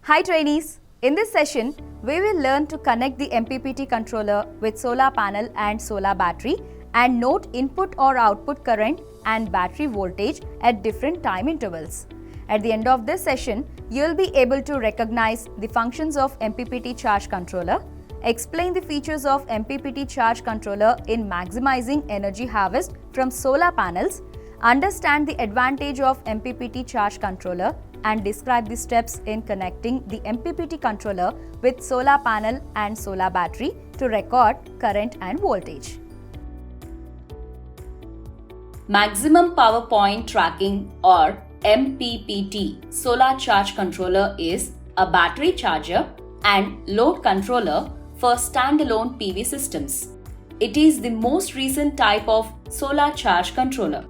Hi trainees! In this session, we will learn to connect the MPPT controller with solar panel and solar battery and note input or output current and battery voltage at different time intervals. At the end of this session, you will be able to recognize the functions of MPPT charge controller, explain the features of MPPT charge controller in maximizing energy harvest from solar panels, understand the advantage of MPPT charge controller and describe the steps in connecting the MPPT controller with solar panel and solar battery to record current and voltage. Maximum Power Point Tracking or MPPT solar charge controller is a battery charger and load controller for standalone PV systems. It is the most recent type of solar charge controller.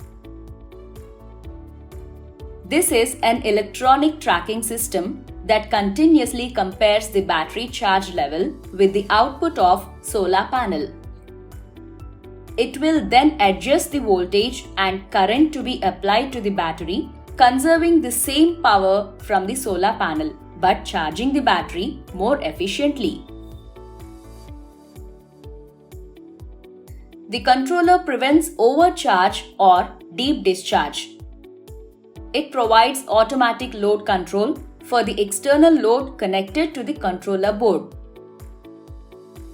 This is an electronic tracking system that continuously compares the battery charge level with the output of solar panel. It will then adjust the voltage and current to be applied to the battery, conserving the same power from the solar panel but charging the battery more efficiently. The controller prevents overcharge or deep discharge. It provides automatic load control for the external load connected to the controller board.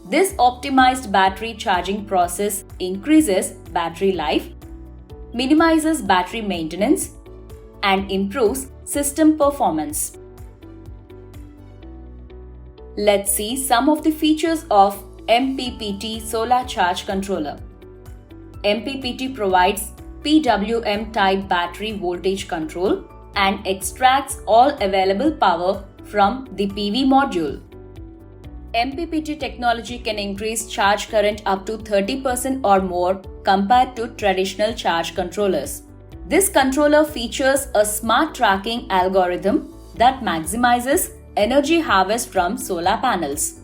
This optimized battery charging process increases battery life, minimizes battery maintenance, and improves system performance. Let's see some of the features of MPPT solar charge controller. MPPT provides PWM type battery voltage control and extracts all available power from the PV module. MPPT technology can increase charge current up to 30% or more compared to traditional charge controllers. This controller features a smart tracking algorithm that maximizes energy harvest from solar panels.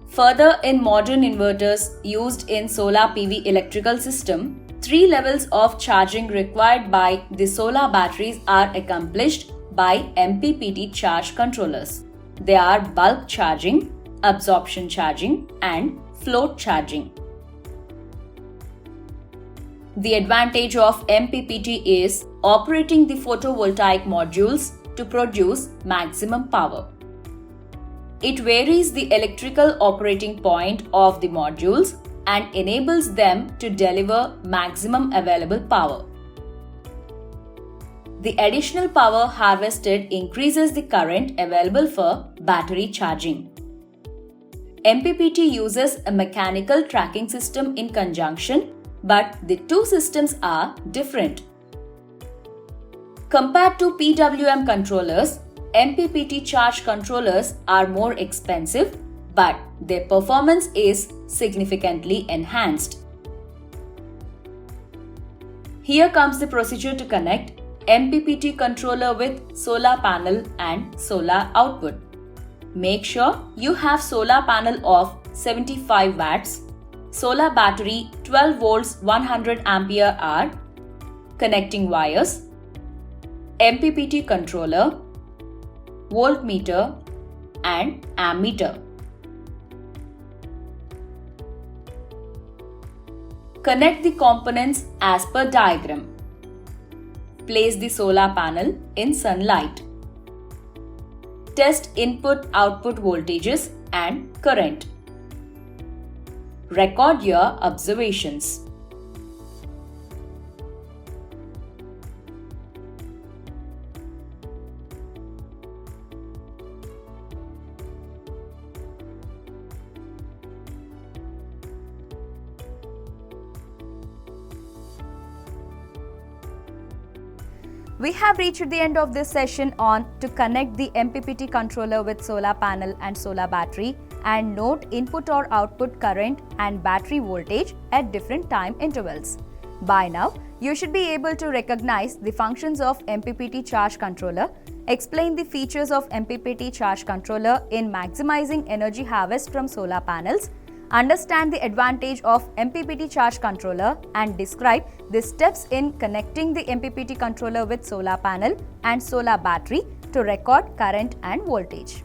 Further, in modern inverters used in solar PV electrical system, 3 levels of charging required by the solar batteries are accomplished by MPPT charge controllers. They are bulk charging, absorption charging, and float charging. The advantage of MPPT is operating the photovoltaic modules to produce maximum power. It varies the electrical operating point of the modules and enables them to deliver maximum available power. The additional power harvested increases the current available for battery charging. MPPT uses a mechanical tracking system in conjunction, but the two systems are different. Compared to PWM controllers, MPPT charge controllers are more expensive, but their performance is significantly enhanced. Here comes the procedure to connect MPPT controller with solar panel and solar output. Make sure you have solar panel of 75 watts, solar battery 12 volts 100 ampere hour, connecting wires, MPPT controller, voltmeter and ammeter. Connect the components as per diagram. Place the solar panel in sunlight. Test input-output voltages and current. Record your observations. We have reached the end of this session on to connect the MPPT controller with solar panel and solar battery and note input or output current and battery voltage at different time intervals. By now, you should be able to recognize the functions of MPPT charge controller, explain the features of MPPT charge controller in maximizing energy harvest from solar panels, understand the advantage of MPPT charge controller, and describe the steps in connecting the MPPT controller with solar panel and solar battery to record current and voltage.